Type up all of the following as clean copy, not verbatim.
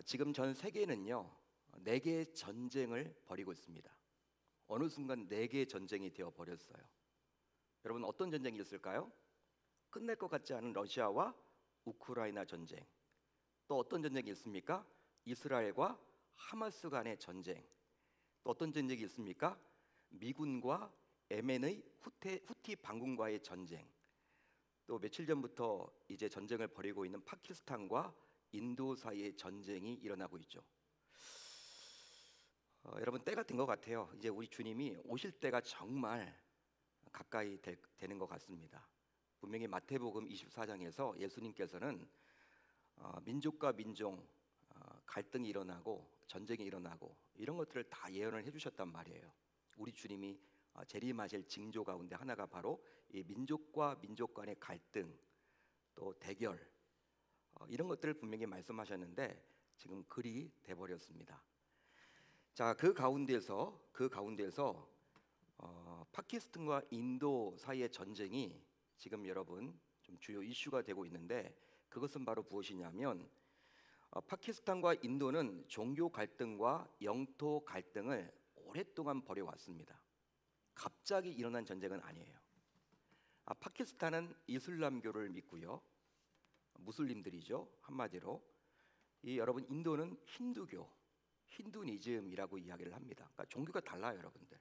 지금 전 세계는요, 네 개의 전쟁을 벌이고 있습니다. 어느 순간 네 개의 전쟁이 되어 버렸어요. 여러분, 어떤 전쟁이 있을까요? 끝낼 것 같지 않은 러시아와 우크라이나 전쟁. 또 어떤 전쟁이 있습니까? 이스라엘과 하마스 간의 전쟁. 또 어떤 전쟁이 있습니까? 미군과 예멘의 후티 반군과의 전쟁. 또 며칠 전부터 이제 전쟁을 벌이고 있는 파키스탄과 인도 사이의 전쟁이 일어나고 있죠. 여러분, 때가 된 것 같아요. 이제 우리 주님이 오실 때가 정말 가까이 되는 것 같습니다. 분명히 마태복음 24장에서 예수님께서는 민족과 민족 갈등이 일어나고 전쟁이 일어나고 이런 것들을 다 예언을 해주셨단 말이에요. 우리 주님이 재림하실 징조 가운데 하나가 바로 이 민족과 민족 간의 갈등, 또 대결, 이런 것들을 분명히 말씀하셨는데 지금 글이 돼버렸습니다. 자, 그 가운데서 파키스탄과 인도 사이의 전쟁이 지금 여러분 좀 주요 이슈가 되고 있는데, 그것은 바로 무엇이냐면 파키스탄과 인도는 종교 갈등과 영토 갈등을 오랫동안 벌여왔습니다. 갑자기 일어난 전쟁은 아니에요. 파키스탄은 이슬람교를 믿고요, 무슬림들이죠, 한마디로. 여러분, 인도는 힌두니즘이라고 이야기를 합니다. 그러니까 종교가 달라요, 여러분들.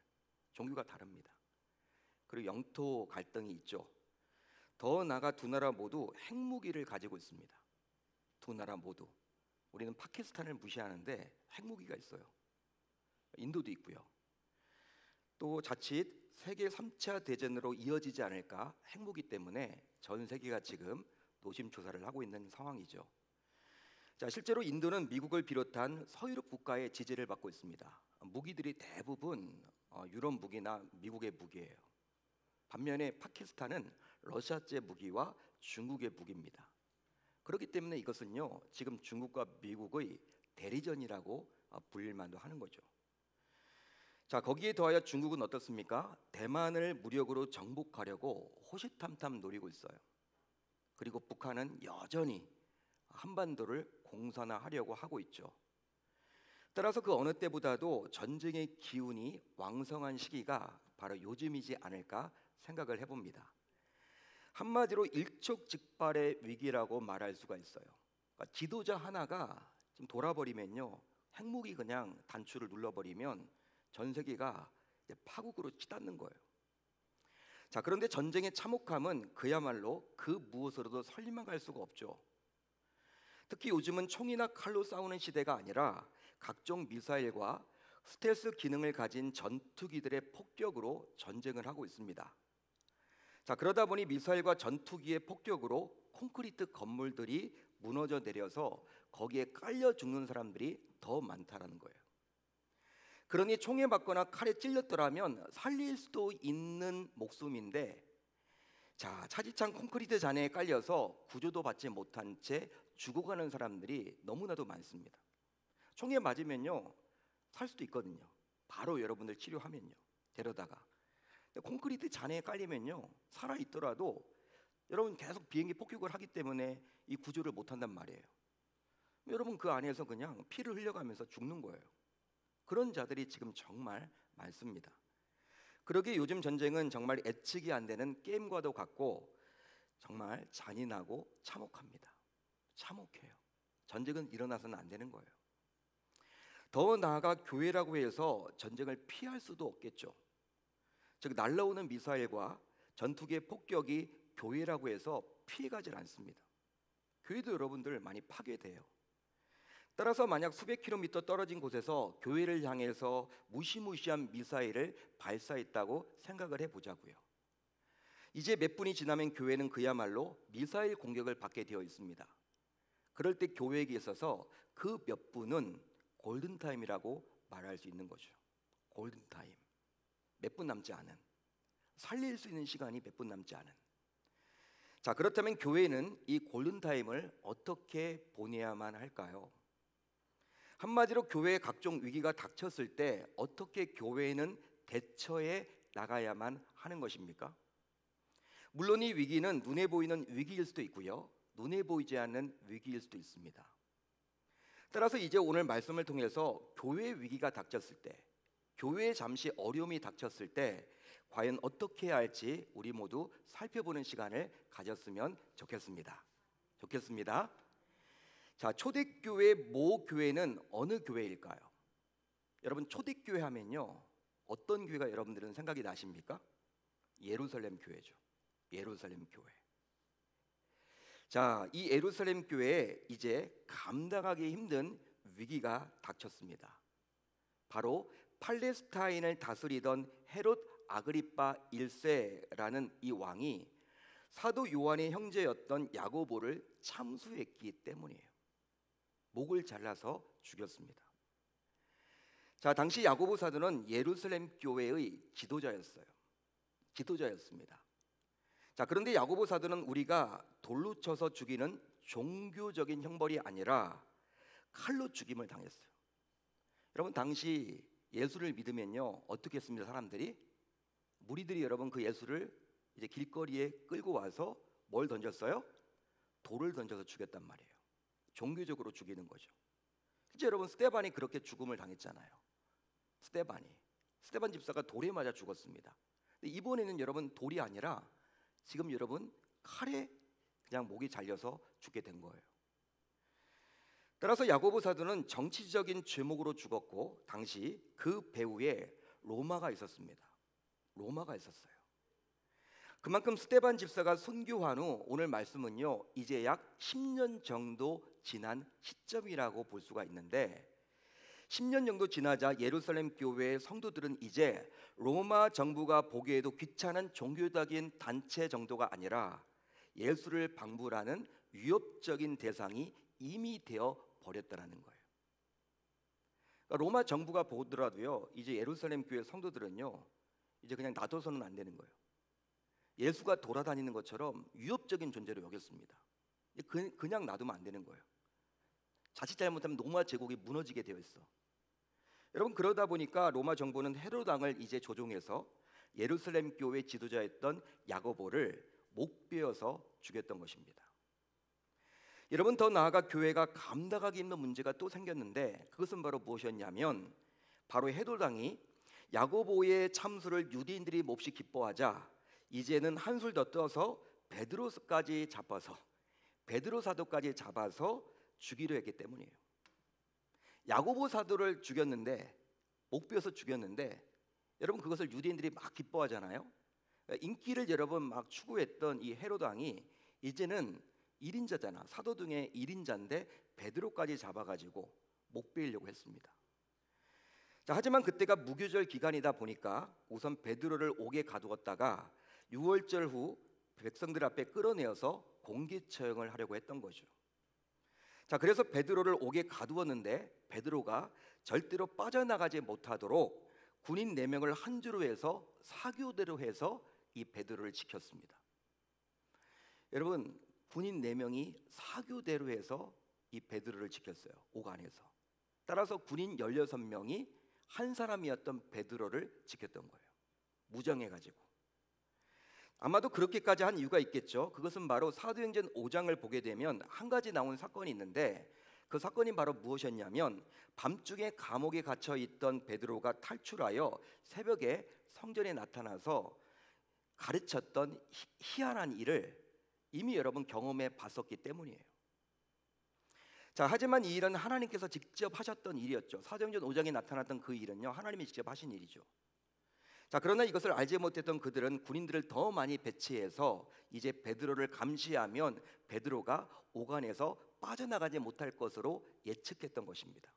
종교가 다릅니다. 그리고 영토 갈등이 있죠. 더 나아가 두 나라 모두 핵무기를 가지고 있습니다. 두 나라 모두. 우리는 파키스탄을 무시하는데 핵무기가 있어요. 인도도 있고요. 또 자칫 세계 3차 대전으로 이어지지 않을까, 핵무기 때문에 전 세계가 지금 노심초사를 하고 있는 상황이죠. 자, 실제로 인도는 미국을 비롯한 서유럽 국가의 지지를 받고 있습니다. 무기들이 대부분 유럽 무기나 미국의 무기예요. 반면에 파키스탄은 러시아제 무기와 중국의 무기입니다. 그렇기 때문에 이것은요, 지금 중국과 미국의 대리전이라고 불릴 만도 하는 거죠. 자, 거기에 더하여 중국은 어떻습니까? 대만을 무력으로 정복하려고 호시탐탐 노리고 있어요. 그리고 북한은 여전히 한반도를 공산화하려고 하고 있죠. 따라서 그 어느 때보다도 전쟁의 기운이 왕성한 시기가 바로 요즘이지 않을까 생각을 해봅니다. 한마디로 일촉즉발의 위기라고 말할 수가 있어요. 그러니까 지도자 하나가 좀 돌아버리면요, 핵무기 그냥 단추를 눌러버리면 전 세계가 파국으로 치닫는 거예요. 자, 그런데 전쟁의 참혹함은 그야말로 그 무엇으로도 설명할 수가 없죠. 특히 요즘은 총이나 칼로 싸우는 시대가 아니라 각종 미사일과 스텔스 기능을 가진 전투기들의 폭격으로 전쟁을 하고 있습니다. 자, 그러다 보니 미사일과 전투기의 폭격으로 콘크리트 건물들이 무너져 내려서 거기에 깔려 죽는 사람들이 더 많다라는 거예요. 그러니 총에 맞거나 칼에 찔렸더라면 살릴 수도 있는 목숨인데, 자, 차디찬 콘크리트 잔해에 깔려서 구조도 받지 못한 채 죽어가는 사람들이 너무나도 많습니다. 총에 맞으면요, 살 수도 있거든요. 바로 여러분들 치료하면요, 데려다가. 콘크리트 잔해에 깔리면요, 살아있더라도 여러분 계속 비행기 폭격을 하기 때문에 이 구조를 못한단 말이에요. 여러분, 그 안에서 그냥 피를 흘려가면서 죽는 거예요. 그런 자들이 지금 정말 많습니다. 그러기에 요즘 전쟁은 정말 예측이 안 되는 게임과도 같고 정말 잔인하고 참혹합니다. 참혹해요. 전쟁은 일어나서는 안 되는 거예요. 더 나아가 교회라고 해서 전쟁을 피할 수도 없겠죠. 즉, 날라오는 미사일과 전투기의 폭격이 교회라고 해서 피해가질 않습니다. 교회도 여러분들 많이 파괴돼요. 따라서 만약 수백 킬로미터 떨어진 곳에서 교회를 향해서 무시무시한 미사일을 발사했다고 생각을 해보자고요. 이제 몇 분이 지나면 교회는 그야말로 미사일 공격을 받게 되어 있습니다. 그럴 때 교회에게 있어서 그 몇 분은 골든타임이라고 말할 수 있는 거죠. 골든타임. 몇 분 남지 않은, 살릴 수 있는 시간이 몇 분 남지 않은. 자, 그렇다면 교회는 이 골든타임을 어떻게 보내야만 할까요? 한마디로 교회의 각종 위기가 닥쳤을 때 어떻게 교회는 대처해 나가야만 하는 것입니까? 물론 이 위기는 눈에 보이는 위기일 수도 있고요, 눈에 보이지 않는 위기일 수도 있습니다. 따라서 이제 오늘 말씀을 통해서 교회 위기가 닥쳤을 때, 교회에 잠시 어려움이 닥쳤을 때 과연 어떻게 해야 할지 우리 모두 살펴보는 시간을 가졌으면 좋겠습니다. 자, 초대교회 모 교회는 어느 교회일까요? 여러분, 초대교회 하면요, 어떤 교회가 여러분들은 생각이 나십니까? 예루살렘 교회죠. 예루살렘 교회. 자, 이 예루살렘 교회에 이제 감당하기 힘든 위기가 닥쳤습니다. 바로 팔레스타인을 다스리던 헤롯 아그리파 1세라는 이 왕이 사도 요한의 형제였던 야고보를 참수했기 때문이에요. 목을 잘라서 죽였습니다. 자, 당시 야고보 사도는 예루살렘 교회의 지도자였습니다. 자, 그런데 야고보 사도는 우리가 돌로 쳐서 죽이는 종교적인 형벌이 아니라 칼로 죽임을 당했어요. 여러분, 당시 예수를 믿으면요, 어떻게 했습니다? 사람들이, 무리들이 여러분 그 예수를 이제 길거리에 끌고 와서 뭘 던졌어요? 돌을 던져서 죽였단 말이에요. 종교적으로 죽이는 거죠. 실제 여러분, 스데반이 그렇게 죽음을 당했잖아요. 스데반 집사가 돌에 맞아 죽었습니다. 근데 이번에는 여러분 돌이 아니라 지금 여러분 칼에 그냥 목이 잘려서 죽게 된 거예요. 따라서 야고보 사도는 정치적인 죄목으로 죽었고, 당시 그 배후에 로마가 있었어요. 그만큼 스데반 집사가 순교한 후 오늘 말씀은요, 이제 약 10년 정도 지난 시점이라고 볼 수가 있는데, 10년 정도 지나자 예루살렘 교회의 성도들은 이제 로마 정부가 보기에도 귀찮은 종교적인 단체 정도가 아니라 예수를 방불하는 위협적인 대상이 이미 되어 버렸다는 거예요. 그러니까 로마 정부가 보더라도요, 이제 예루살렘 교회 성도들은요, 이제 그냥 놔둬서는 안 되는 거예요. 예수가 돌아다니는 것처럼 위협적인 존재로 여겼습니다. 그냥 놔두면 안 되는 거예요. 자칫 잘못하면 로마 제국이 무너지게 되어 있어. 여러분, 그러다 보니까 로마 정부는 헤롯 왕을 이제 조종해서 예루살렘 교회 지도자였던 야고보를 목베어서 죽였던 것입니다. 여러분, 더 나아가 교회가 감당하기 힘든 문제가 또 생겼는데, 그것은 바로 무엇이었냐면, 바로 헤롯 왕이 야고보의 참수를 유대인들이 몹시 기뻐하자 이제는 한술 더 떠서 베드로 사도까지 잡아서 죽이려 했기 때문이에요. 야고보 사도를 죽였는데, 목베어서 죽였는데, 여러분 그것을 유대인들이 막 기뻐하잖아요. 인기를 여러분 막 추구했던 이 헤롯 왕이 이제는 1인자잖아. 사도 중에 1인자인데 베드로까지 잡아가지고 목베이려고 했습니다. 자, 하지만 그때가 무교절 기간이다 보니까 우선 베드로를 옥에 가두었다가 6월절 후 백성들 앞에 끌어내어서 공개 처형을 하려고 했던 거죠. 자, 그래서 베드로를 옥에 가두었는데 베드로가 절대로 빠져나가지 못하도록 군인 4명을 한 줄로 해서 사교대로 해서 이 베드로를 지켰습니다. 여러분, 군인 4명이 사교대로 해서 이 베드로를 지켰어요. 옥 안에서. 따라서 군인 16명이 한 사람이었던 베드로를 지켰던 거예요. 무장해가지고. 아마도 그렇게까지 한 이유가 있겠죠. 그것은 바로 사도행전 5장을 보게 되면 한 가지 나온 사건이 있는데, 그 사건이 바로 무엇이었냐면, 밤중에 감옥에 갇혀 있던 베드로가 탈출하여 새벽에 성전에 나타나서 가르쳤던 희한한 일을 이미 여러분 경험해 봤었기 때문이에요. 자, 하지만 이 일은 하나님께서 직접 하셨던 일이었죠. 사도행전 5장에 나타났던 그 일은요, 하나님이 직접 하신 일이죠. 자, 그러나 이것을 알지 못했던 그들은 군인들을 더 많이 배치해서 이제 베드로를 감시하면 베드로가 오간에서 빠져나가지 못할 것으로 예측했던 것입니다.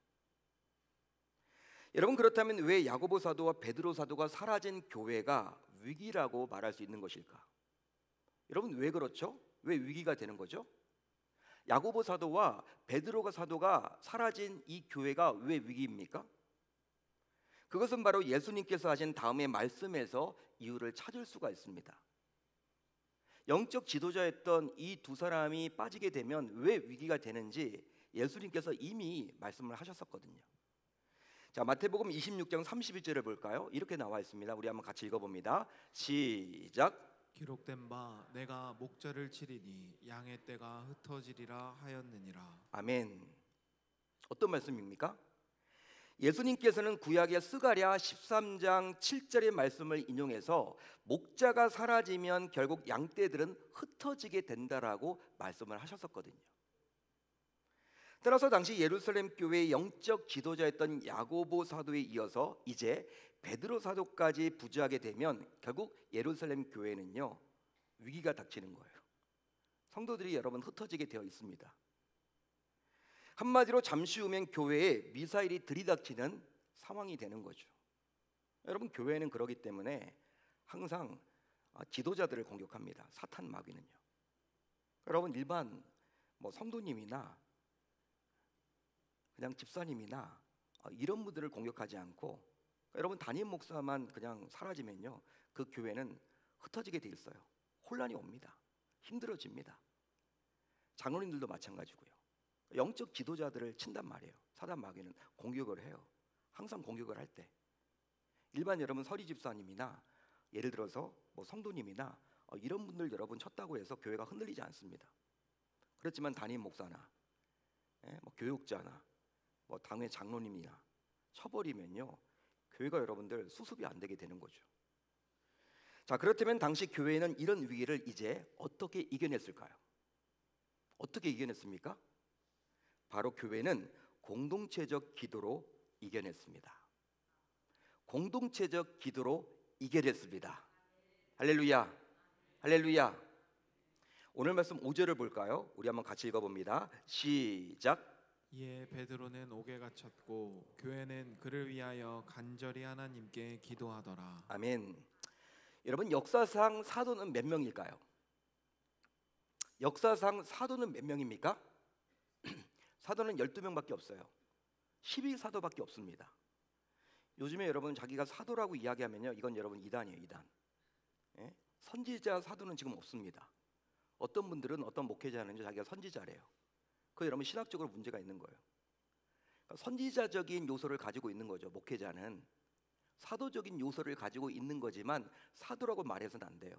여러분, 그렇다면 왜 야고보 사도와 베드로 사도가 사라진 교회가 위기라고 말할 수 있는 것일까? 여러분, 왜 그렇죠? 왜 위기가 되는 거죠? 야고보 사도와 베드로 사도가 사라진 이 교회가 왜 위기입니까? 그것은 바로 예수님께서 하신 다음의 말씀에서 이유를 찾을 수가 있습니다. 영적 지도자였던 이 두 사람이 빠지게 되면 왜 위기가 되는지 예수님께서 이미 말씀을 하셨었거든요. 자, 마태복음 26장 31절을 볼까요? 이렇게 나와 있습니다. 우리 한번 같이 읽어봅니다. 시작. 기록된 바 내가 목자를 치리니 양의 떼가 흩어지리라 하였느니라. 아멘. 어떤 말씀입니까? 예수님께서는 구약의 스가랴 13장 7절의 말씀을 인용해서 목자가 사라지면 결국 양떼들은 흩어지게 된다라고 말씀을 하셨었거든요. 따라서 당시 예루살렘 교회의 영적 지도자였던 야고보 사도에 이어서 이제 베드로 사도까지 부재하게 되면 결국 예루살렘 교회는요, 위기가 닥치는 거예요. 성도들이 여러분 흩어지게 되어 있습니다. 한마디로 잠시 후면 교회에 미사일이 들이닥치는 상황이 되는 거죠. 여러분, 교회는 그러기 때문에 항상 지도자들을 공격합니다. 사탄 마귀는요. 여러분, 일반 성도님이나 그냥 집사님이나 이런 분들을 공격하지 않고 여러분 담임 목사만 그냥 사라지면요, 그 교회는 흩어지게 돼 있어요. 혼란이 옵니다. 힘들어집니다. 장로님들도 마찬가지고요. 영적 지도자들을 친단 말이에요. 사단 마귀는 공격을 해요. 항상 공격을 할 때 일반 여러분 서리 집사님이나 예를 들어서 성도님이나 이런 분들 여러분 쳤다고 해서 교회가 흔들리지 않습니다. 그렇지만 담임 목사나 교육자나 당회 장로님이나 쳐버리면요, 교회가 여러분들 수습이 안 되게 되는 거죠. 자, 그렇다면 당시 교회는 이런 위기를 이제 어떻게 이겨냈을까요? 어떻게 이겨냈습니까? 바로 교회는 공동체적 기도로 이겨냈습니다. 공동체적 기도로 이겨냈습니다. 할렐루야, 할렐루야. 오늘 말씀 5절을 볼까요? 우리 한번 같이 읽어봅니다. 시작. 이에 베드로는 옥에 갇혔고 교회는 그를 위하여 간절히 하나님께 기도하더라. 아멘. 여러분, 역사상 사도는 몇 명일까요? 역사상 사도는 몇 명입니까? 사도는 12명밖에 없어요. 12사도밖에 없습니다. 요즘에 여러분 자기가 사도라고 이야기하면요, 이건 여러분 이단이에요, 이단. 예? 선지자 사도는 지금 없습니다. 어떤 분들은 어떤 목회자는 자기가 선지자래요. 그 여러분 신학적으로 문제가 있는 거예요. 그러니까 선지자적인 요소를 가지고 있는 거죠. 목회자는 사도적인 요소를 가지고 있는 거지만 사도라고 말해서는 안 돼요.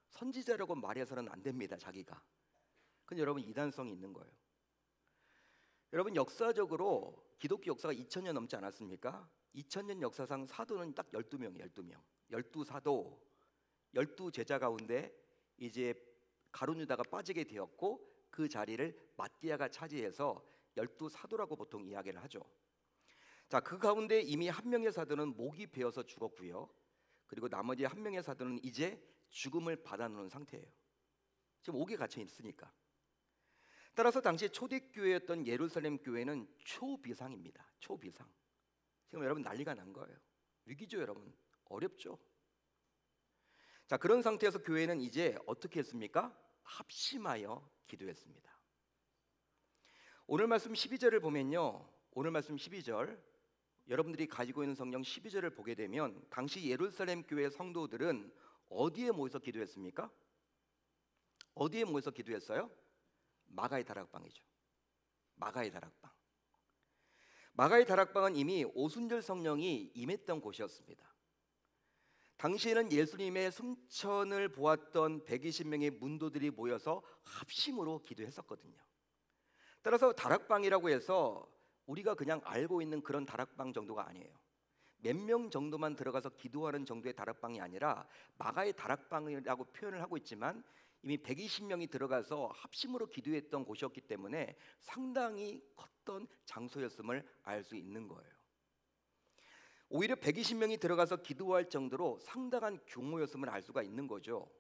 선지자라고 말해서는 안 됩니다. 자기가. 그건 여러분 이단성이 있는 거예요. 여러분, 역사적으로 기독교 역사가 2000년 넘지 않았습니까? 2000년 역사상 사도는 딱 12명이에요. 12명. 12사도, 12제자 가운데 이제 가룟 유다가 빠지게 되었고 그 자리를 마띠아가 차지해서 12사도라고 보통 이야기를 하죠. 자, 그 가운데 이미 한 명의 사도는 목이 베어서 죽었고요. 그리고 나머지 한 명의 사도는 이제 죽음을 받아놓은 상태예요. 지금 옥에 갇혀 있으니까. 따라서 당시 초대교회였던 예루살렘 교회는 초비상입니다. 초비상. 지금 여러분 난리가 난 거예요. 위기죠, 여러분. 어렵죠. 자, 그런 상태에서 교회는 이제 어떻게 했습니까? 합심하여 기도했습니다. 오늘 말씀 12절을 보면요, 오늘 말씀 12절, 여러분들이 가지고 있는 성경 12절을 보게 되면 당시 예루살렘 교회 성도들은 어디에 모여서 기도했습니까? 어디에 모여서 기도했어요? 마가의 다락방이죠. 마가의 다락방. 마가의 다락방은 이미 오순절 성령이 임했던 곳이었습니다. 당시에는 예수님의 승천을 보았던 120명의 문도들이 모여서 합심으로 기도했었거든요. 따라서 다락방이라고 해서 우리가 그냥 알고 있는 그런 다락방 정도가 아니에요. 몇 명 정도만 들어가서 기도하는 정도의 다락방이 아니라 마가의 다락방이라고 표현을 하고 있지만 이미 120명이 들어가서 합심으로 기도했던 곳이었기 때문에 상당히 컸던 장소였음을 알 수 있는 거예요. 오히려 120명이 들어가서 기도할 정도로 상당한 규모였음을 알 수가 있는 거죠.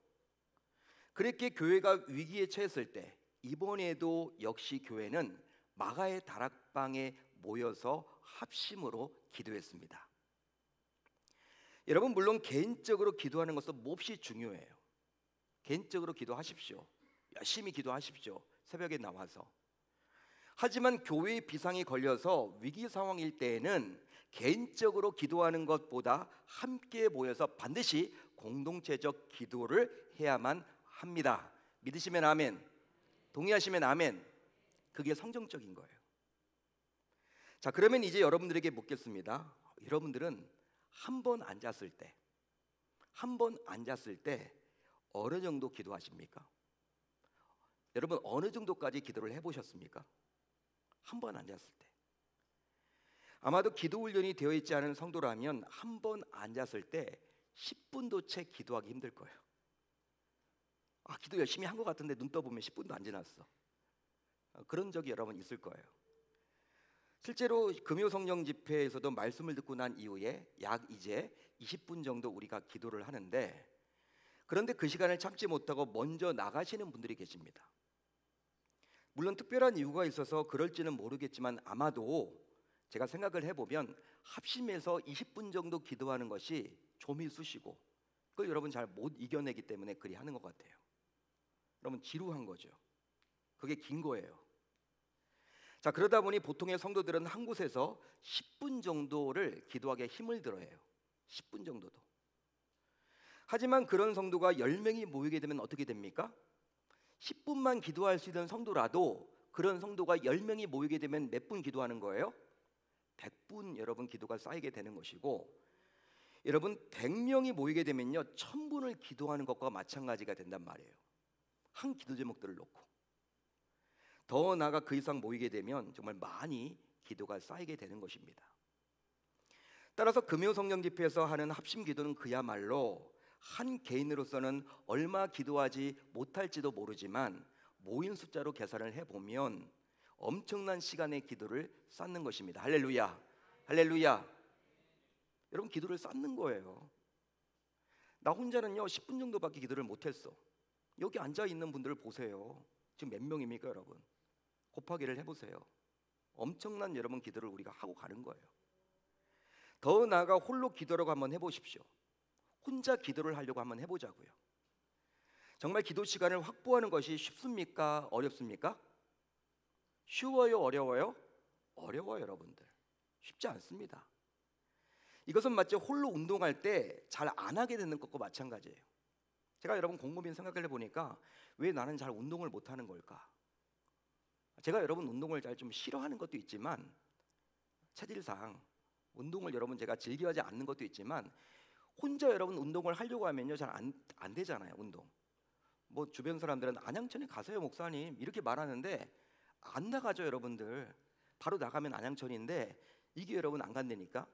그렇게 교회가 위기에 처했을 때 이번에도 역시 교회는 마가의 다락방에 모여서 합심으로 기도했습니다. 여러분, 물론 개인적으로 기도하는 것은 몹시 중요해요. 개인적으로 기도하십시오. 열심히 기도하십시오. 새벽에 나와서. 하지만 교회의 비상이 걸려서 위기 상황일 때에는 개인적으로 기도하는 것보다 함께 모여서 반드시 공동체적 기도를 해야만 합니다. 믿으시면 아멘, 동의하시면 아멘. 그게 성경적인 거예요. 자, 그러면 이제 여러분들에게 묻겠습니다. 여러분들은 한 번 앉았을 때 어느 정도 기도하십니까? 여러분, 어느 정도까지 기도를 해보셨습니까? 한 번 앉았을 때. 아마도 기도 훈련이 되어 있지 않은 성도라면 한 번 앉았을 때 10분도 채 기도하기 힘들 거예요. 기도 열심히 한 것 같은데 눈 떠보면 10분도 안 지났어. 그런 적이 여러분 있을 거예요. 실제로 금요 성령 집회에서도 말씀을 듣고 난 이후에 약 이제 20분 정도 우리가 기도를 하는데, 그런데 그 시간을 참지 못하고 먼저 나가시는 분들이 계십니다. 물론 특별한 이유가 있어서 그럴지는 모르겠지만 아마도 제가 생각을 해보면 합심해서 20분 정도 기도하는 것이 좀이 쑤시고 그걸 여러분 잘 못 이겨내기 때문에 그리 하는 것 같아요. 여러분 지루한 거죠. 그게 긴 거예요. 자, 그러다 보니 보통의 성도들은 한 곳에서 10분 정도를 기도하기에 힘을 들어해요. 10분 정도도. 하지만 그런 성도가 10명이 모이게 되면 어떻게 됩니까? 10분만 기도할 수 있는 성도라도 그런 성도가 10명이 모이게 되면 몇 분 기도하는 거예요? 100분 여러분 기도가 쌓이게 되는 것이고, 여러분 100명이 모이게 되면요 1000분을 기도하는 것과 마찬가지가 된단 말이에요. 한 기도 제목들을 놓고. 더 나아가 그 이상 모이게 되면 정말 많이 기도가 쌓이게 되는 것입니다. 따라서 금요 성령 집회에서 하는 합심 기도는 그야말로 한 개인으로서는 얼마 기도하지 못할지도 모르지만 모인 숫자로 계산을 해보면 엄청난 시간의 기도를 쌓는 것입니다. 할렐루야, 할렐루야. 여러분 기도를 쌓는 거예요. 나 혼자는요 10분 정도밖에 기도를 못했어. 여기 앉아 있는 분들을 보세요. 지금 몇 명입니까 여러분? 곱하기를 해보세요. 엄청난 여러분 기도를 우리가 하고 가는 거예요. 더 나아가 홀로 기도라고 한번 해보십시오. 혼자 기도를 하려고 한번 해보자고요. 정말 기도 시간을 확보하는 것이 쉽습니까? 어렵습니까? 쉬워요? 어려워요? 어려워요 여러분들. 쉽지 않습니다. 이것은 마치 홀로 운동할 때 잘 안 하게 되는 것과 마찬가지예요. 제가 여러분 곰곰이 생각을 해보니까 왜 나는 잘 운동을 못하는 걸까? 제가 여러분 운동을 잘 좀 싫어하는 것도 있지만 체질상 운동을 여러분 제가 즐겨하지 않는 것도 있지만 혼자 여러분 운동을 하려고 하면요 잘 안 되잖아요. 운동 뭐 주변 사람들은 안양천에 가세요 목사님 이렇게 말하는데 안 나가죠 여러분들. 바로 나가면 안양천인데 이게 여러분 안 간다니까.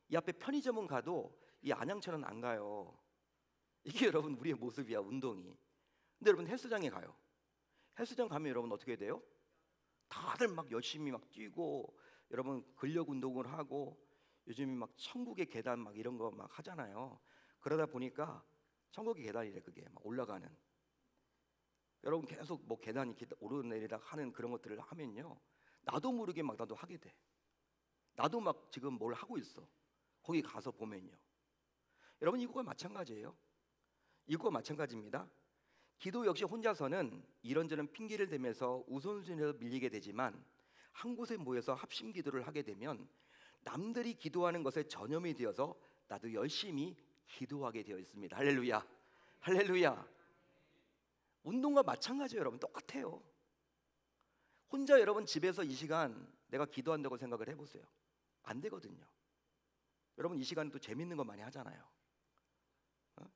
이 앞에 편의점은 가도 이 안양천은 안 가요. 이게 여러분 우리의 모습이야 운동이. 근데 여러분 헬스장에 가요. 헬스장 가면 여러분 어떻게 돼요? 다들 막 열심히 막 뛰고 여러분 근력 운동을 하고 요즘에 막 천국의 계단 막 이런 거 막 하잖아요. 그러다 보니까 천국의 계단이래 그게 막 올라가는. 여러분 계속 뭐 계단이 오르내리락 하는 그런 것들을 하면요 나도 모르게 막 나도 하게 돼. 나도 막 지금 뭘 하고 있어. 거기 가서 보면요. 여러분 이거와 마찬가지예요. 이거와 마찬가지입니다. 기도 역시 혼자서는 이런저런 핑계를 대면서 우선순위로 밀리게 되지만 한 곳에 모여서 합심 기도를 하게 되면 남들이 기도하는 것에 전염이 되어서 나도 열심히 기도하게 되어 있습니다. 할렐루야, 할렐루야. 운동과 마찬가지예요 여러분. 똑같아요. 혼자 여러분 집에서 이 시간 내가 기도한다고 생각을 해보세요. 안 되거든요. 여러분 이 시간에 또 재밌는 거 많이 하잖아요.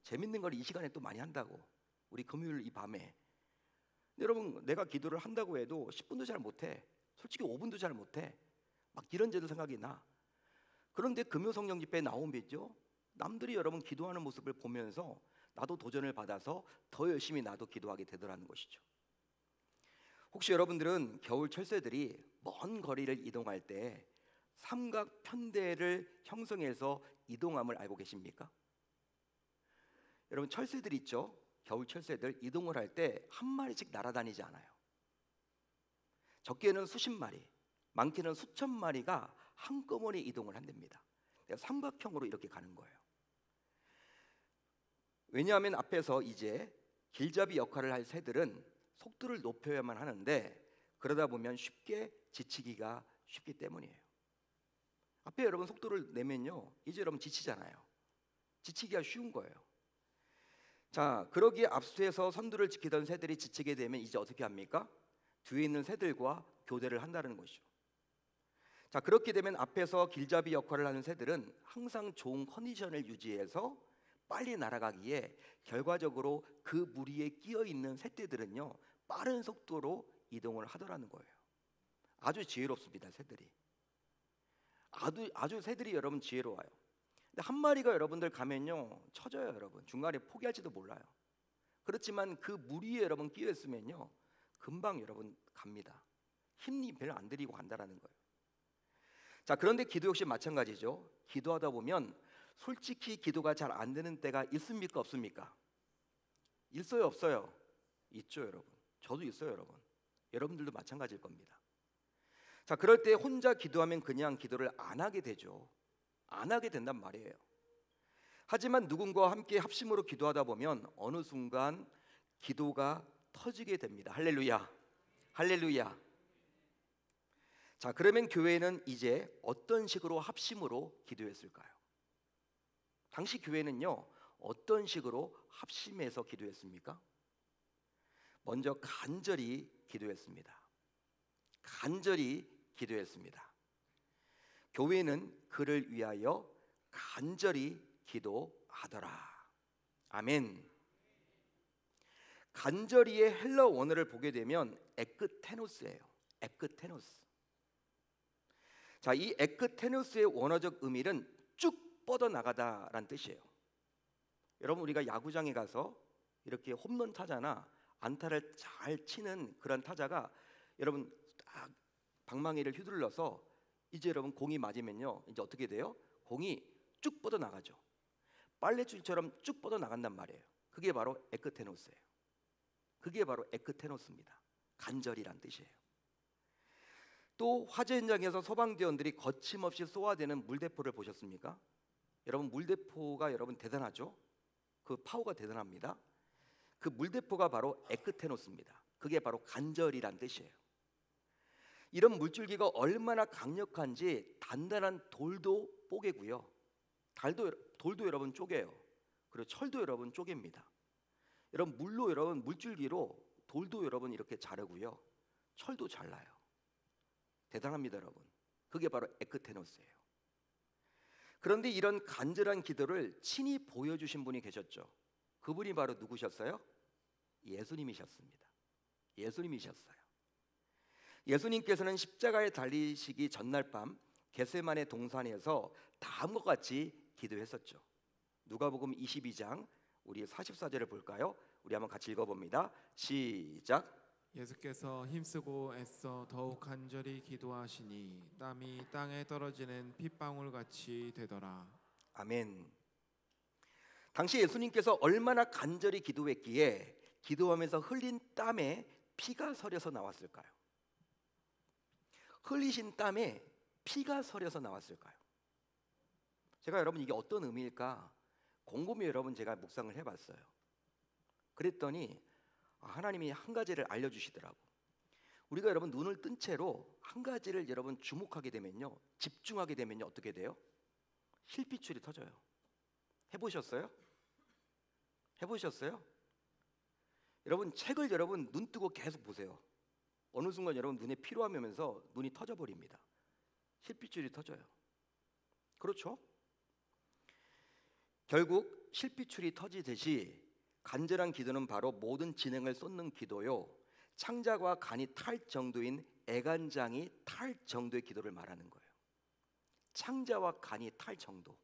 재밌는 걸 이 시간에 또 많이 한다고. 우리 금요일 이 밤에. 근데 여러분 내가 기도를 한다고 해도 10분도 잘 못해. 솔직히 5분도 잘 못해. 막 이런저런 생각이 나. 그런데 금요 성령 집회에 나오면죠 남들이 여러분 기도하는 모습을 보면서 나도 도전을 받아서 더 열심히 나도 기도하게 되더라는 것이죠. 혹시 여러분들은 겨울 철새들이 먼 거리를 이동할 때 삼각 편대를 형성해서 이동함을 알고 계십니까? 여러분 철새들 있죠? 겨울 철새들 이동을 할 때 한 마리씩 날아다니지 않아요. 적게는 수십 마리, 많게는 수천 마리가 한꺼번에 이동을 한답니다. 삼각형으로 이렇게 가는 거예요. 왜냐하면 앞에서 이제 길잡이 역할을 할 새들은 속도를 높여야만 하는데 그러다 보면 쉽게 지치기가 쉽기 때문이에요. 앞에 여러분 속도를 내면요 이제 여러분 지치잖아요. 지치기가 쉬운 거예요. 자, 그러기에 앞서서 선두를 지키던 새들이 지치게 되면 이제 어떻게 합니까? 뒤에 있는 새들과 교대를 한다는 것이죠. 자, 그렇게 되면 앞에서 길잡이 역할을 하는 새들은 항상 좋은 컨디션을 유지해서 빨리 날아가기에 결과적으로 그 무리에 끼어 있는 새떼들은요 빠른 속도로 이동을 하더라는 거예요. 아주 지혜롭습니다. 새들이 아주 새들이 여러분 지혜로워요. 근데 한 마리가 여러분들 가면요 쳐져요. 여러분 중간에 포기할지도 몰라요. 그렇지만 그 무리에 여러분 끼어 있으면요 금방 여러분 갑니다. 힘이 별로 안 들이고 간다라는 거예요. 자, 그런데 기도 역시 마찬가지죠. 기도하다 보면 솔직히 기도가 잘 안 되는 때가 있습니까 없습니까? 있어요 없어요? 있죠 여러분. 저도 있어요 여러분. 여러분들도 마찬가지일 겁니다. 자, 그럴 때 혼자 기도하면 그냥 기도를 안 하게 되죠. 안 하게 된단 말이에요. 하지만 누군가와 함께 합심으로 기도하다 보면 어느 순간 기도가 터지게 됩니다. 할렐루야, 할렐루야. 자, 그러면 교회는 이제 어떤 식으로 합심으로 기도했을까요? 당시 교회는요 어떤 식으로 합심해서 기도했습니까? 먼저 간절히 기도했습니다. 간절히 기도했습니다. 교회는 그를 위하여 간절히 기도하더라. 아멘. 간절히의 헬러 원어를 보게 되면 에크테노스예요. 에크테노스. 자, 이 에크테노스의 원어적 의미는 쭉 뻗어나가다라는 뜻이에요. 여러분 우리가 야구장에 가서 이렇게 홈런 타자나 안타를 잘 치는 그런 타자가 여러분 딱 방망이를 휘둘러서 이제 여러분 공이 맞으면요 이제 어떻게 돼요? 공이 쭉 뻗어 나가죠. 빨래줄처럼 쭉 뻗어 나간단 말이에요. 그게 바로 에크테노스예요. 그게 바로 에크테노스입니다. 간절이란 뜻이에요. 또 화재 현장에서 소방대원들이 거침없이 쏘아대는 물대포를 보셨습니까? 여러분 물대포가 여러분 대단하죠? 그 파워가 대단합니다. 그 물대포가 바로 에크테노스입니다. 그게 바로 간절이란 뜻이에요. 이런 물줄기가 얼마나 강력한지 단단한 돌도 뽀개고요. 돌도 여러분 쪼개요. 그리고 철도 여러분 쪼갭니다. 여러분 물로 여러분 물줄기로 돌도 여러분 이렇게 자르고요. 철도 잘라요. 대단합니다, 여러분. 그게 바로 에크테노스예요. 그런데 이런 간절한 기도를 친히 보여주신 분이 계셨죠. 그분이 바로 누구셨어요? 예수님이셨습니다. 예수님이셨어요. 예수님께서는 십자가에 달리시기 전날 밤 겟세마네 동산에서 다음과 같이 기도했었죠. 누가복음 22장 우리 44절을 볼까요? 우리 한번 같이 읽어봅니다. 시작. 예수께서 힘쓰고 애써 더욱 간절히 기도하시니 땀이 땅에 떨어지는 핏방울 같이 되더라. 아멘. 당시 예수님께서 얼마나 간절히 기도했기에 기도하면서 흘린 땀에 피가 서려서 나왔을까요? 흘리신 땀에 피가 서려서 나왔을까요? 제가 여러분 이게 어떤 의미일까 곰곰이 여러분 제가 묵상을 해봤어요. 그랬더니 하나님이 한 가지를 알려주시더라고. 우리가 여러분 눈을 뜬 채로 한 가지를 여러분 주목하게 되면요, 집중하게 되면요 어떻게 돼요? 실핏줄이 터져요. 해보셨어요? 해보셨어요? 여러분 책을 여러분 눈 뜨고 계속 보세요. 어느 순간 여러분 눈에 피로함이 오면서 눈이 터져버립니다. 실핏줄이 터져요. 그렇죠? 결국 실핏줄이 터지듯이 간절한 기도는 바로 모든 진행을 쏟는 기도요, 창자와 간이 탈 정도인 애간장이 탈 정도의 기도를 말하는 거예요. 창자와 간이 탈 정도.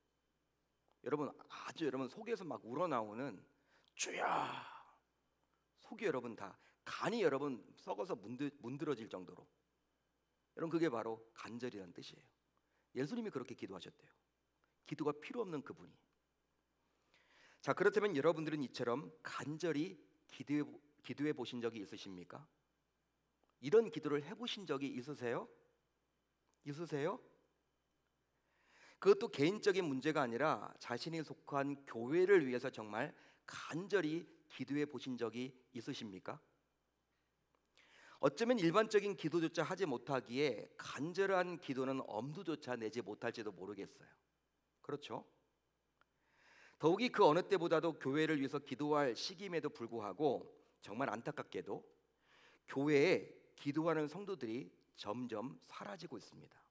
여러분 아주 여러분 속에서 막 우러나오는 주여, 속이 여러분 다 간이 여러분 썩어서 문드러질 정도로, 여러분 그게 바로 간절이라는 뜻이에요. 예수님이 그렇게 기도하셨대요. 기도가 필요 없는 그분이. 자, 그렇다면 여러분들은 이처럼 간절히 기도해 보신 적이 있으십니까? 이런 기도를 해보신 적이 있으세요? 있으세요? 그것도 개인적인 문제가 아니라 자신이 속한 교회를 위해서 정말 간절히 기도해 보신 적이 있으십니까? 어쩌면 일반적인 기도조차 하지 못하기에 간절한 기도는 엄두조차 내지 못할지도 모르겠어요. 그렇죠? 더욱이 그 어느 때보다도 교회를 위해서 기도할 시기임에도 불구하고 정말 안타깝게도 교회에 기도하는 성도들이 점점 사라지고 있습니다.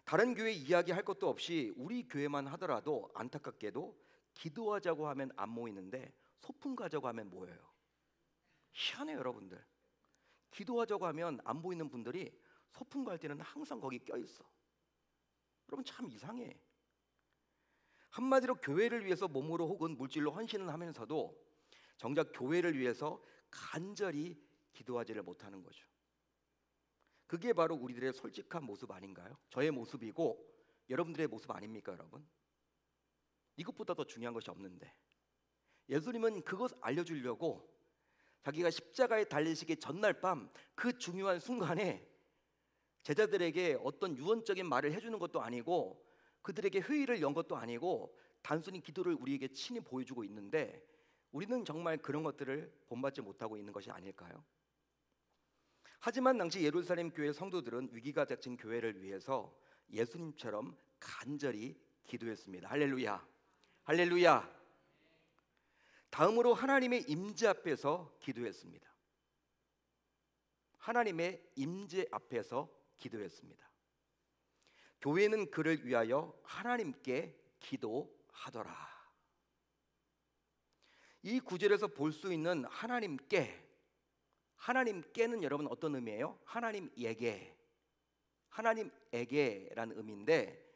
다른 교회 이야기할 것도 없이 우리 교회만 하더라도 안타깝게도 기도하자고 하면 안 모이는데 소풍 가자고 하면 모여요. 희한해요, 여러분들. 기도하자고 하면 안 보이는 분들이 소풍 갈 때는 항상 거기 껴있어. 여러분 참 이상해. 한마디로 교회를 위해서 몸으로 혹은 물질로 헌신을 하면서도 정작 교회를 위해서 간절히 기도하지를 못하는 거죠. 그게 바로 우리들의 솔직한 모습 아닌가요? 저의 모습이고 여러분들의 모습 아닙니까, 여러분? 이것보다 더 중요한 것이 없는데 예수님은 그것 알려주려고 자기가 십자가에 달리시기 전날 밤 그 중요한 순간에 제자들에게 어떤 유언적인 말을 해주는 것도 아니고 그들에게 회의를 연 것도 아니고 단순히 기도를 우리에게 친히 보여주고 있는데 우리는 정말 그런 것들을 본받지 못하고 있는 것이 아닐까요? 하지만 당시 예루살렘 교회 성도들은 위기가 닥친 교회를 위해서 예수님처럼 간절히 기도했습니다. 할렐루야, 할렐루야. 다음으로 하나님의 임재 앞에서 기도했습니다. 하나님의 임재 앞에서 기도했습니다. 교회는 그를 위하여 하나님께 기도하더라. 이 구절에서 볼 수 있는 하나님께는 여러분 어떤 의미예요? 하나님에게라는 의미인데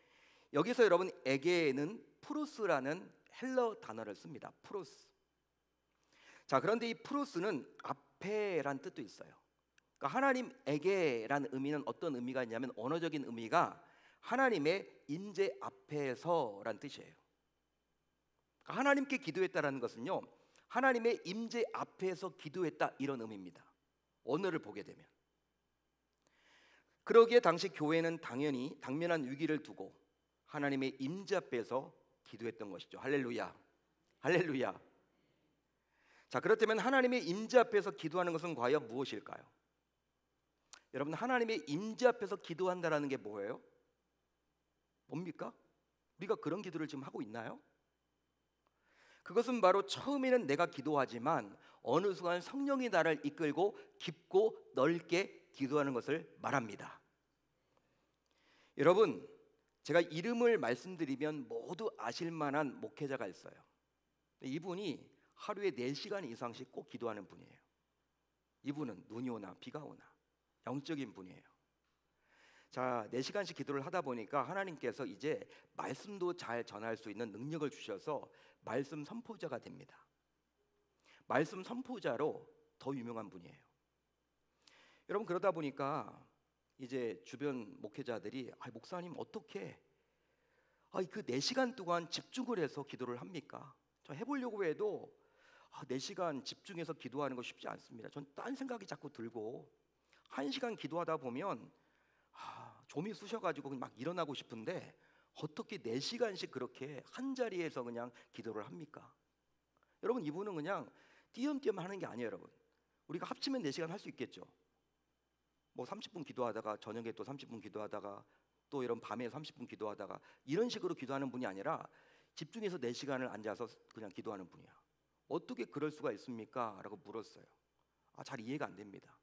여기서 여러분 에게는 프로스라는 헬러 단어를 씁니다. 프로스. 자, 그런데 이 프로스는 앞에란 뜻도 있어요. 그러니까 하나님에게라는 의미는 어떤 의미가 있냐면 언어적인 의미가 하나님의 임재 앞에서란 뜻이에요. 그러니까 하나님께 기도했다라는 것은요, 하나님의 임재 앞에서 기도했다 이런 의미입니다. 언어를 보게 되면. 그러기에 당시 교회는 당연히 당면한 위기를 두고 하나님의 임재 앞에서 기도했던 것이죠. 할렐루야, 할렐루야. 자, 그렇다면 하나님의 임재 앞에서 기도하는 것은 과연 무엇일까요? 여러분, 하나님의 임재 앞에서 기도한다라는 게 뭐예요? 뭡니까? 우리가 그런 기도를 지금 하고 있나요? 그것은 바로 처음에는 내가 기도하지만 어느 순간 성령이 나를 이끌고 깊고 넓게 기도하는 것을 말합니다. 여러분, 제가 이름을 말씀드리면 모두 아실 만한 목회자가 있어요. 이분이 하루에 4시간 이상씩 꼭 기도하는 분이에요. 이분은 눈이 오나 비가 오나 영적인 분이에요. 자, 4시간씩 기도를 하다 보니까 하나님께서 이제 말씀도 잘 전할 수 있는 능력을 주셔서 말씀 선포자가 됩니다. 말씀 선포자로 더 유명한 분이에요. 여러분, 그러다 보니까 이제 주변 목회자들이 목사님 어떻게 그 4시간 동안 집중을 해서 기도를 합니까? 저 해보려고 해도 4시간 집중해서 기도하는 거 쉽지 않습니다. 전 딴 생각이 자꾸 들고 1시간 기도하다 보면 좀이 쑤셔가지고 막 일어나고 싶은데 어떻게 4시간씩 그렇게 한 자리에서 그냥 기도를 합니까? 여러분, 이분은 그냥 띄엄띄엄 하는 게 아니에요. 여러분, 우리가 합치면 4시간 할 수 있겠죠. 뭐 30분 기도하다가 저녁에 또 30분 기도하다가 또 이런 밤에 30분 기도하다가 이런 식으로 기도하는 분이 아니라 집중해서 4시간을 앉아서 그냥 기도하는 분이야. 어떻게 그럴 수가 있습니까? 라고 물었어요. 잘 이해가 안 됩니다.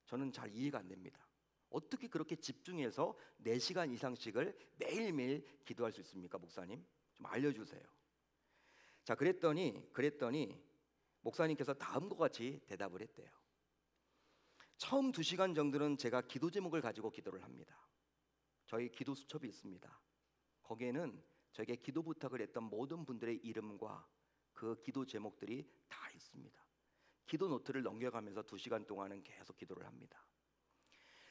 저는 잘 이해가 안 됩니다. 어떻게 그렇게 집중해서 4시간 이상씩을 매일매일 기도할 수 있습니까, 목사님? 좀 알려주세요. 자, 그랬더니 목사님께서 다음과 같이 대답을 했대요. 처음 2시간 정도는 제가 기도 제목을 가지고 기도를 합니다. 저희 기도 수첩이 있습니다. 거기에는 저에게 기도 부탁을 했던 모든 분들의 이름과 그 기도 제목들이 다 있습니다. 기도 노트를 넘겨가면서 2시간 동안은 계속 기도를 합니다.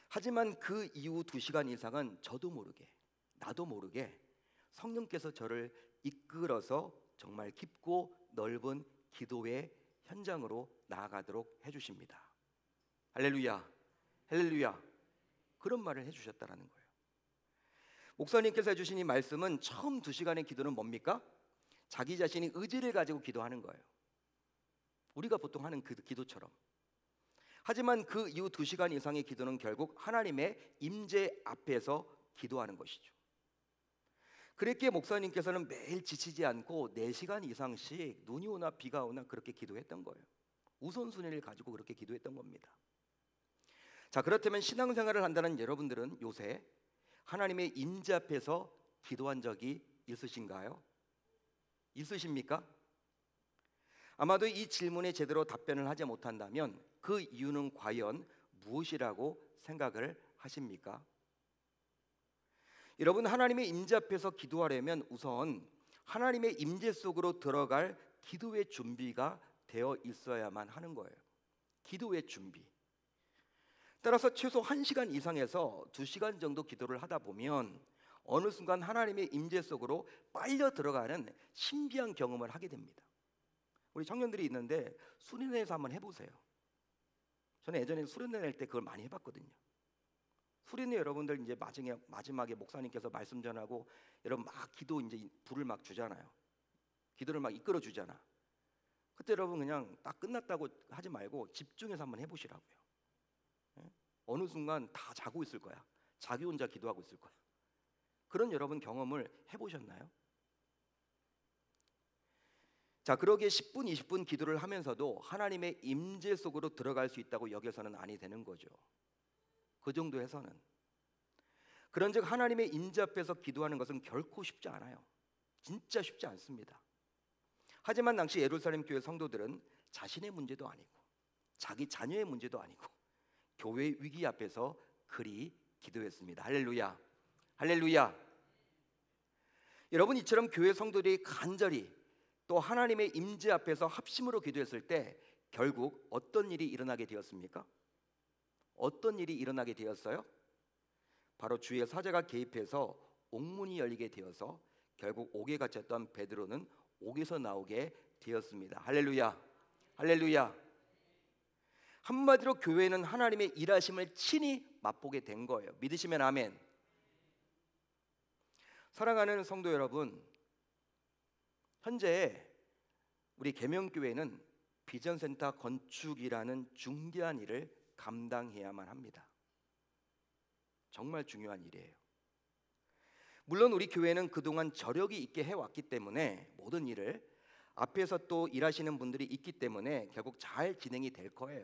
하지만 그 이후 2시간 이상은 저도 모르게, 나도 모르게 성령께서 저를 이끌어서 정말 깊고 넓은 기도의 현장으로 나아가도록 해주십니다. 할렐루야, 할렐루야. 그런 말을 해주셨다라는 거예요. 목사님께서 해주신 이 말씀은 처음 2시간의 기도는 뭡니까? 자기 자신이 의지를 가지고 기도하는 거예요. 우리가 보통 하는 그 기도처럼. 하지만 그 이후 2시간 이상의 기도는 결국 하나님의 임재 앞에서 기도하는 것이죠. 그랬기에 목사님께서는 매일 지치지 않고 4시간 이상씩 눈이 오나 비가 오나 그렇게 기도했던 거예요. 우선순위를 가지고 그렇게 기도했던 겁니다. 자, 그렇다면 신앙생활을 한다는 여러분들은 요새 하나님의 임재 앞에서 기도한 적이 있으신가요? 있으십니까? 아마도 이 질문에 제대로 답변을 하지 못한다면 그 이유는 과연 무엇이라고 생각을 하십니까? 여러분, 하나님의 임재 앞에서 기도하려면 우선 하나님의 임재 속으로 들어갈 기도의 준비가 되어 있어야만 하는 거예요. 기도의 준비. 따라서 최소 1시간 이상에서 2시간 정도 기도를 하다 보면 어느 순간 하나님의 임재 속으로 빨려 들어가는 신비한 경험을 하게 됩니다. 우리 청년들이 있는데 수련회에서 한번 해보세요. 저는 예전에 수련회 낼 때 그걸 많이 해봤거든요. 수련회 여러분들 이제 마지막에 목사님께서 말씀 전하고 여러분 막 기도 이제 불을 막 주잖아요. 기도를 막 이끌어 주잖아. 그때 여러분 그냥 딱 끝났다고 하지 말고 집중해서 한번 해보시라고요. 예? 어느 순간 다 자고 있을 거야. 자기 혼자 기도하고 있을 거야. 그런 여러분 경험을 해보셨나요? 자, 그러기에 10분, 20분 기도를 하면서도 하나님의 임재 속으로 들어갈 수 있다고 여겨서는 아니 되는 거죠. 그 정도 해서는. 그런즉 하나님의 임재 앞에서 기도하는 것은 결코 쉽지 않아요. 진짜 쉽지 않습니다. 하지만 당시 예루살렘 교회 성도들은 자신의 문제도 아니고 자기 자녀의 문제도 아니고 교회 위기 앞에서 그리 기도했습니다. 할렐루야. 할렐루야. 여러분, 이처럼 교회 성도들이 간절히 또 하나님의 임재 앞에서 합심으로 기도했을 때 결국 어떤 일이 일어나게 되었습니까? 어떤 일이 일어나게 되었어요? 바로 주의 사자가 개입해서 옥문이 열리게 되어서 결국 옥에 갇혔던 베드로는 옥에서 나오게 되었습니다. 할렐루야. 할렐루야. 한마디로 교회는 하나님의 일하심을 친히 맛보게 된 거예요. 믿으시면 아멘. 사랑하는 성도 여러분, 현재 우리 계명교회는 비전센터 건축이라는 중대한 일을 감당해야만 합니다. 정말 중요한 일이에요. 물론 우리 교회는 그동안 저력이 있게 해왔기 때문에 모든 일을 앞에서 또 일하시는 분들이 있기 때문에 결국 잘 진행이 될 거예요.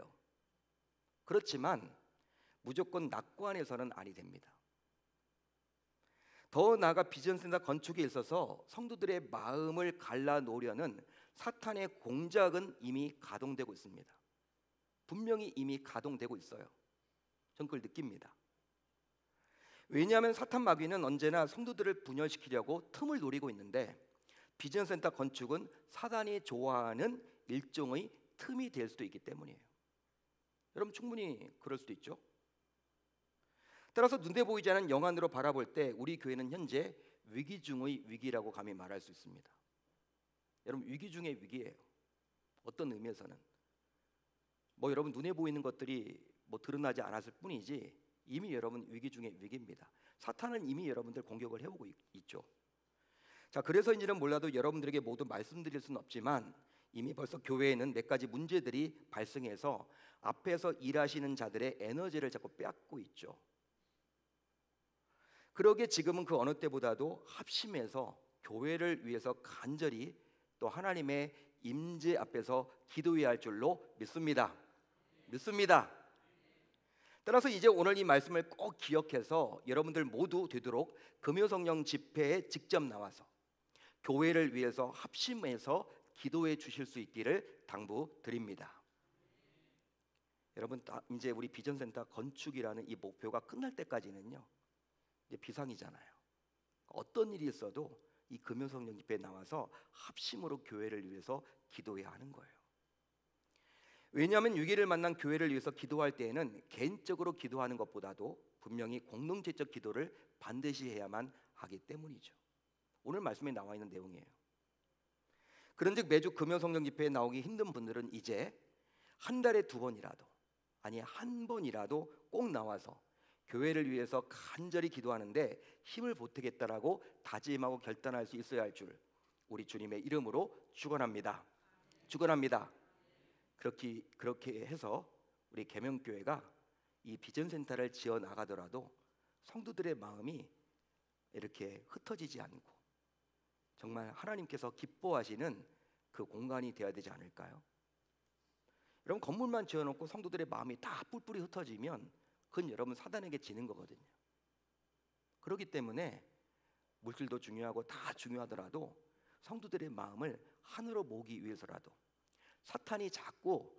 그렇지만 무조건 낙관해서는 아니 됩니다. 더 나아가 비전센터 건축에 있어서 성도들의 마음을 갈라놓으려는 사탄의 공작은 이미 가동되고 있습니다. 분명히 이미 가동되고 있어요. 전 그걸 느낍니다. 왜냐하면 사탄 마귀는 언제나 성도들을 분열시키려고 틈을 노리고 있는데 비전센터 건축은 사단이 좋아하는 일종의 틈이 될 수도 있기 때문이에요. 여러분 충분히 그럴 수도 있죠. 따라서 눈에 보이지 않는 영안으로 바라볼 때 우리 교회는 현재 위기 중의 위기라고 감히 말할 수 있습니다. 여러분 위기 중의 위기예요. 어떤 의미에서는 여러분 눈에 보이는 것들이 드러나지 않았을 뿐이지 이미 여러분 위기 중의 위기입니다. 사탄은 이미 여러분들 공격을 해오고 있죠. 자, 그래서인지는 몰라도 여러분들에게 모두 말씀드릴 수는 없지만 이미 벌써 교회에는 몇 가지 문제들이 발생해서 앞에서 일하시는 자들의 에너지를 자꾸 빼앗고 있죠. 그러기에 지금은 그 어느 때보다도 합심해서 교회를 위해서 간절히 또 하나님의 임재 앞에서 기도해야 할 줄로 믿습니다. 믿습니다. 따라서 이제 오늘 이 말씀을 꼭 기억해서 여러분들 모두 되도록 금요성령 집회에 직접 나와서 교회를 위해서 합심해서 기도해 주실 수 있기를 당부드립니다. 여러분 이제 우리 비전센터 건축이라는 이 목표가 끝날 때까지는요 이제 비상이잖아요. 어떤 일이 있어도 이 금요성령 집회에 나와서 합심으로 교회를 위해서 기도해야 하는 거예요. 왜냐하면 위기를 만난 교회를 위해서 기도할 때에는 개인적으로 기도하는 것보다도 분명히 공동체적 기도를 반드시 해야만 하기 때문이죠. 오늘 말씀에 나와 있는 내용이에요. 그런즉 매주 금요성령 집회에 나오기 힘든 분들은 이제 한 달에 2번이라도 아니 한 번이라도 꼭 나와서 교회를 위해서 간절히 기도하는데 힘을 보태겠다라고 다짐하고 결단할 수 있어야 할 줄 우리 주님의 이름으로 축원합니다. 축원합니다. 그렇게 해서 우리 계명교회가 이 비전센터를 지어 나가더라도 성도들의 마음이 이렇게 흩어지지 않고 정말 하나님께서 기뻐하시는 그 공간이 되어야 되지 않을까요? 여러분 건물만 지어놓고 성도들의 마음이 다 뿔뿔이 흩어지면 그건 여러분 사단에게 지는 거거든요. 그렇기 때문에 물질도 중요하고 다 중요하더라도 성도들의 마음을 하늘로 모으기 위해서라도 사탄이 자꾸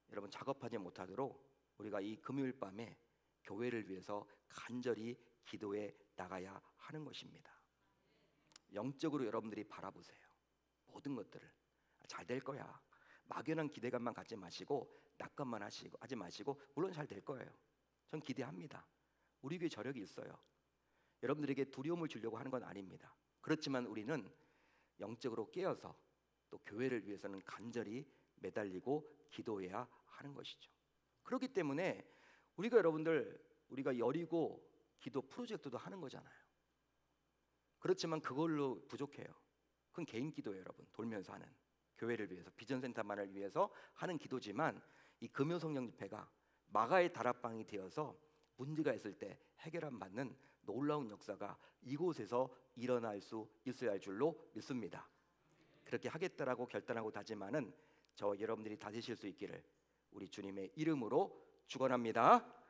여러분 작업하지 못하도록 우리가 이 금요일 밤에 교회를 위해서 간절히 기도해 나가야 하는 것입니다. 영적으로 여러분들이 바라보세요. 모든 것들을 잘 될 거야. 막연한 기대감만 갖지 마시고 낙관만 하지 마시고 물론 잘 될 거예요. 전 기대합니다. 우리 교회 저력이 있어요. 여러분들에게 두려움을 주려고 하는 건 아닙니다. 그렇지만 우리는 영적으로 깨어서 또 교회를 위해서는 간절히 매달리고 기도해야 하는 것이죠. 그렇기 때문에 우리가 여리고 기도 프로젝트도 하는 거잖아요. 그렇지만 그걸로 부족해요. 그건 개인 기도예요, 여러분. 돌면서 하는 교회를 위해서, 비전센터만을 위해서 하는 기도지만 이 금요 성령 집회가 마가의 다락방이 되어서 문제가 있을 때 해결함 받는 놀라운 역사가 이곳에서 일어날 수 있어야 할 줄로 믿습니다. 그렇게 하겠다라고 결단하고 다짐하는 저와 여러분들이 다지실 수 있기를 우리 주님의 이름으로 축원합니다.